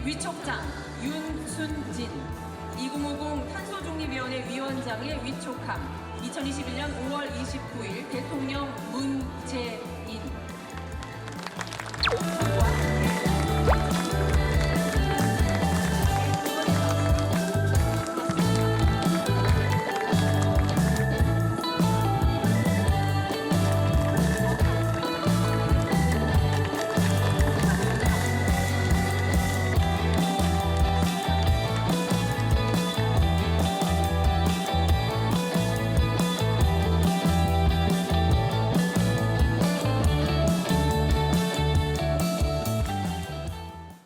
위촉장 윤순진, 2050 탄소중립위원회 위원장의 위촉함, 2021년 5월 29일 대통령 문재인.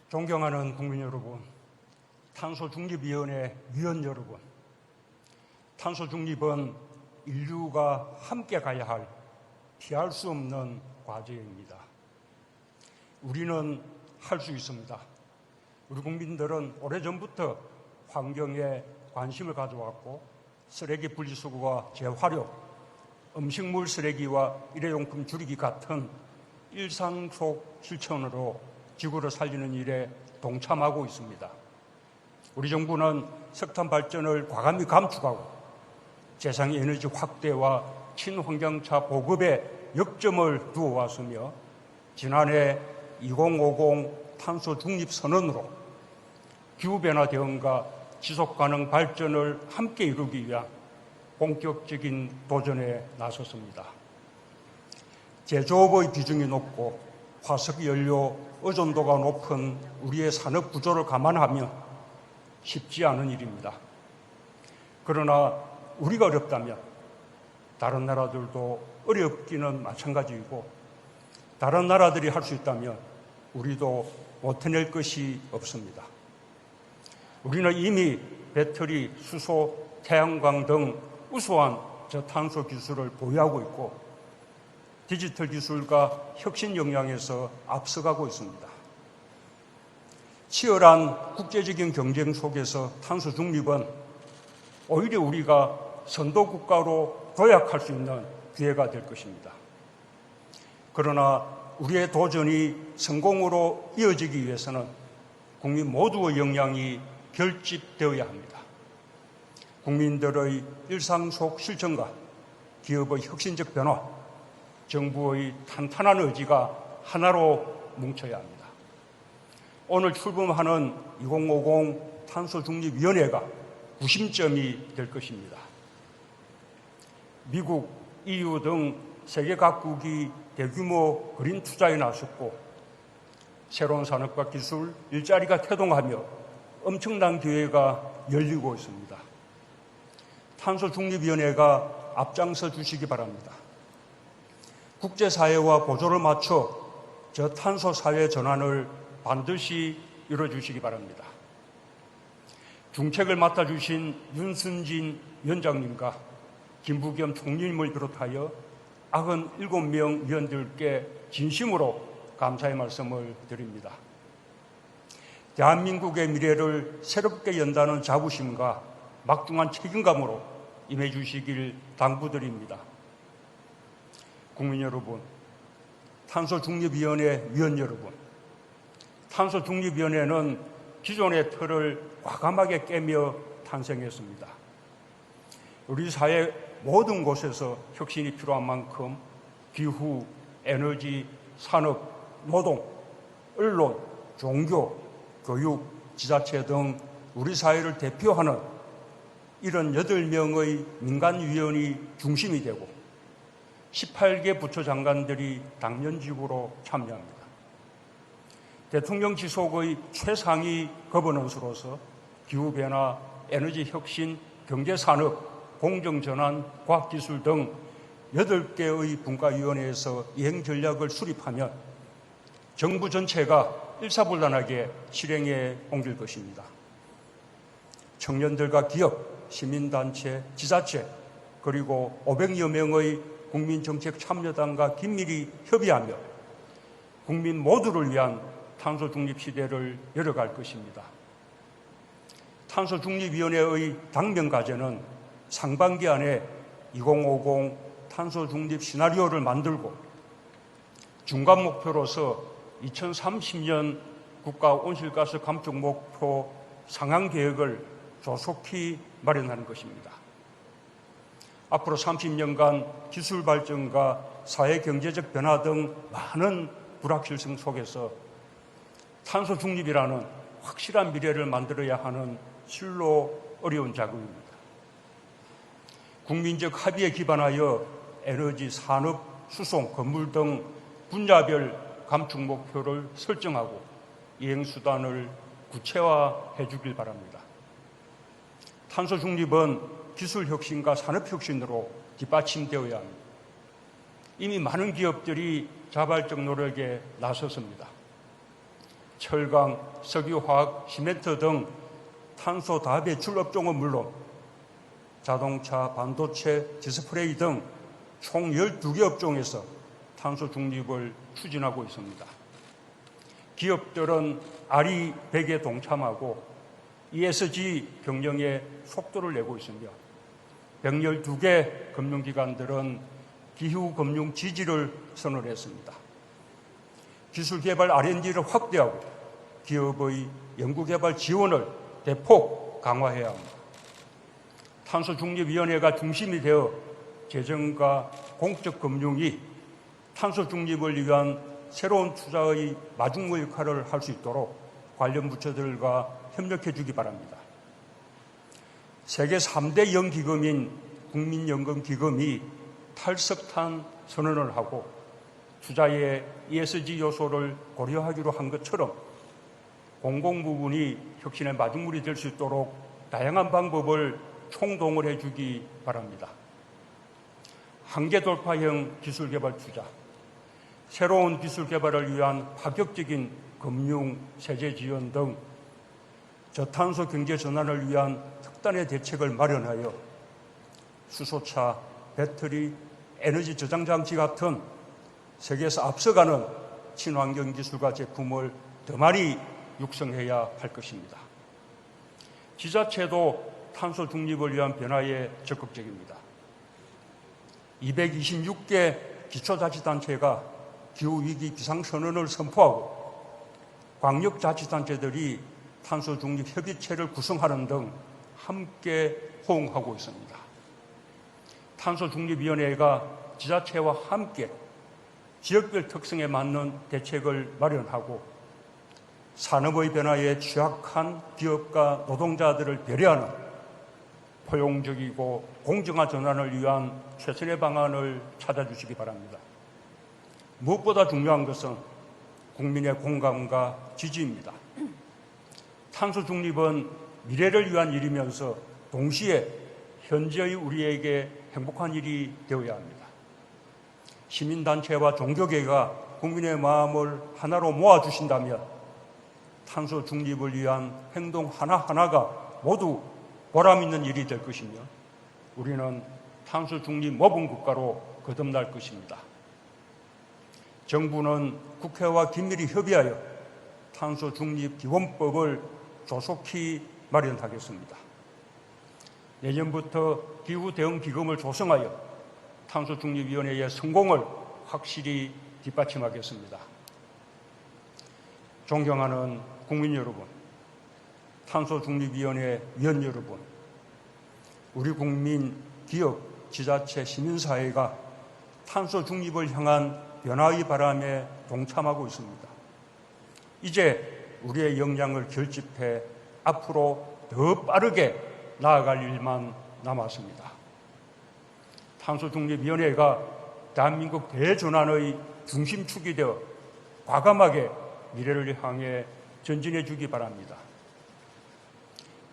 존경하는 국민 여러분, 탄소중립위원회 위원 여러분, 탄소중립은 인류가 함께 가야 할 피할 수 없는 과제입니다. 우리는 할 수 있습니다. 우리 국민들은 오래전부터 환경에 관심을 가져왔고 쓰레기 분리수거와 재활용, 음식물 쓰레기와 일회용품 줄이기 같은 일상 속 실천으로 지구를 살리는 일에 동참하고 있습니다. 우리 정부는 석탄 발전을 과감히 감축하고 재생에너지 확대와 친환경차 보급에 역점을 두어왔으며 지난해 2050 탄소 중립 선언으로 기후변화 대응과 지속가능 발전을 함께 이루기 위한 본격적인 도전에 나섰습니다. 제조업의 비중이 높고 화석연료 의존도가 높은 우리의 산업 구조를 감안하면 쉽지 않은 일입니다. 그러나 우리가 어렵다면 다른 나라들도 어렵기는 마찬가지이고 다른 나라들이 할 수 있다면 우리도 못 해낼 것이 없습니다. 우리는 이미 배터리, 수소, 태양광 등 우수한 저탄소 기술을 보유하고 있고 디지털 기술과 혁신 역량에서 앞서가고 있습니다. 치열한 국제적인 경쟁 속에서 탄소 중립은 오히려 우리가 선도 국가로 도약할 수 있는 기회가 될 것입니다. 그러나 우리의 도전이 성공으로 이어지기 위해서는 국민 모두의 역량이 결집되어야 합니다. 국민들의 일상 속 실천과 기업의 혁신적 변화, 정부의 탄탄한 의지가 하나로 뭉쳐야 합니다. 오늘 출범하는 2050 탄소중립위원회가 구심점이 될 것입니다. 미국, EU 등 세계 각국이 대규모 그린 투자에 나섰고 새로운 산업과 기술, 일자리가 태동하며 엄청난 기회가 열리고 있습니다. 탄소중립위원회가 앞장서 주시기 바랍니다. 국제사회와 보조를 맞춰 저탄소 사회 전환을 반드시 이뤄주시기 바랍니다. 중책을 맡아주신 윤순진 위원장님과 김부겸 총리님을 비롯하여 97명 위원들께 진심으로 감사의 말씀을 드립니다. 대한민국의 미래를 새롭게 연다는 자부심과 막중한 책임감으로 임해 주시길 당부드립니다. 국민 여러분, 탄소중립위원회 위원 여러분, 탄소중립위원회는 기존의 틀을 과감하게 깨며 탄생했습니다. 우리 사회 모든 곳에서 혁신이 필요한 만큼 기후, 에너지, 산업, 노동, 언론, 종교, 교육, 지자체 등 우리 사회를 대표하는 78명의 민간위원이 중심이 되고 18개 부처 장관들이 당면직으로 참여합니다. 대통령 지속의 최상위 거버넌스로서 기후변화, 에너지 혁신, 경제산업, 공정전환, 과학기술 등 8개의 분과위원회에서 이행전략을 수립하면 정부 전체가 일사불란하게 실행에 옮길 것입니다. 청년들과 기업, 시민단체, 지자체 그리고 500여 명의 국민정책참여단과 긴밀히 협의하며 국민 모두를 위한 탄소중립 시대를 열어갈 것입니다. 탄소중립위원회의 당면과제는 상반기 안에 2050 탄소중립 시나리오를 만들고 중간 목표로서 2030년 국가 온실가스 감축 목표 상향 계획을 조속히 마련하는 것입니다. 앞으로 30년간 기술 발전과 사회 경제적 변화 등 많은 불확실성 속에서 탄소 중립이라는 확실한 미래를 만들어야 하는 실로 어려운 작업입니다. 국민적 합의에 기반하여 에너지, 산업, 수송, 건물 등 분야별 감축 목표를 설정하고 이행수단을 구체화해 주길 바랍니다. 탄소 중립은 기술 혁신과 산업 혁신으로 뒷받침되어야 합니다. 이미 많은 기업들이 자발적 노력에 나섰습니다. 철강, 석유화학, 시멘트 등 탄소 다배출 업종은 물론 자동차, 반도체, 디스플레이 등 총 12개 업종에서 탄소 중립을 추진하고 있습니다. 기업들은 아리백에 동참하고 ESG 경영에 속도를 내고 있으며 112개 금융기관들은 기후금융 지지를 선언했습니다. 기술개발 R&D를 확대하고 기업의 연구개발 지원을 대폭 강화해야 합니다. 탄소중립위원회가 중심이 되어 재정과 공적 금융이 탄소 중립을 위한 새로운 투자의 마중물 역할을 할 수 있도록 관련 부처들과 협력해 주기 바랍니다. 세계 3대 연기금인 국민연금기금이 탈석탄 선언을 하고 투자의 ESG 요소를 고려하기로 한 것처럼 공공부문이 혁신의 마중물이 될 수 있도록 다양한 방법을 총동원해 주기 바랍니다. 한계 돌파형 기술개발 투자, 새로운 기술 개발을 위한 파격적인 금융, 세제 지원 등 저탄소 경제 전환을 위한 특단의 대책을 마련하여 수소차, 배터리, 에너지 저장 장치 같은 세계에서 앞서가는 친환경 기술과 제품을 더 많이 육성해야 할 것입니다. 지자체도 탄소 중립을 위한 변화에 적극적입니다. 226개 기초자치단체가 기후위기 비상선언을 선포하고 광역자치단체들이 탄소중립협의체를 구성하는 등 함께 호응하고 있습니다. 탄소중립위원회가 지자체와 함께 지역별 특성에 맞는 대책을 마련하고 산업의 변화에 취약한 기업과 노동자들을 배려하는 포용적이고 공정한 전환을 위한 최선의 방안을 찾아주시기 바랍니다. 무엇보다 중요한 것은 국민의 공감과 지지입니다. 탄소 중립은 미래를 위한 일이면서 동시에 현재의 우리에게 행복한 일이 되어야 합니다. 시민단체와 종교계가 국민의 마음을 하나로 모아주신다면 탄소 중립을 위한 행동 하나하나가 모두 보람 있는 일이 될 것이며 우리는 탄소 중립 모범 국가로 거듭날 것입니다. 정부는 국회와 긴밀히 협의하여 탄소 중립 기본법을 조속히 마련하겠습니다. 내년부터 기후 대응 기금을 조성하여 탄소 중립위원회의 성공을 확실히 뒷받침하겠습니다. 존경하는 국민 여러분, 탄소 중립위원회 위원 여러분, 우리 국민, 기업, 지자체, 시민사회가 탄소 중립을 향한 변화의 바람에 동참하고 있습니다. 이제 우리의 역량을 결집해 앞으로 더 빠르게 나아갈 일만 남았습니다. 탄소중립위원회가 대한민국 대전환의 중심축이 되어 과감하게 미래를 향해 전진해 주기 바랍니다.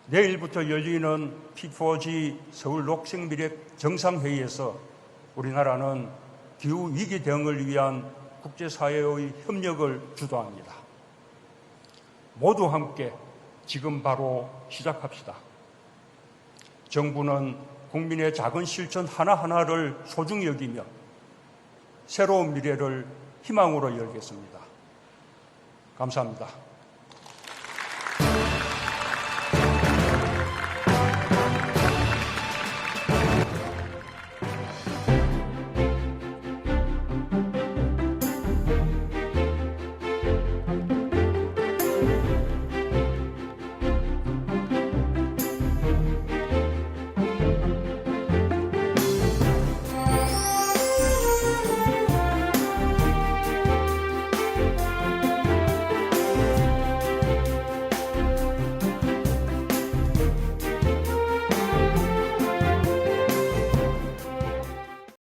내일부터 열리는 P4G 서울 녹색미래 정상회의에서 우리나라는 기후위기 대응을 위한 국제사회의 협력을 주도합니다. 모두 함께 지금 바로 시작합시다. 정부는 국민의 작은 실천 하나하나를 소중히 여기며 새로운 미래를 희망으로 열겠습니다. 감사합니다.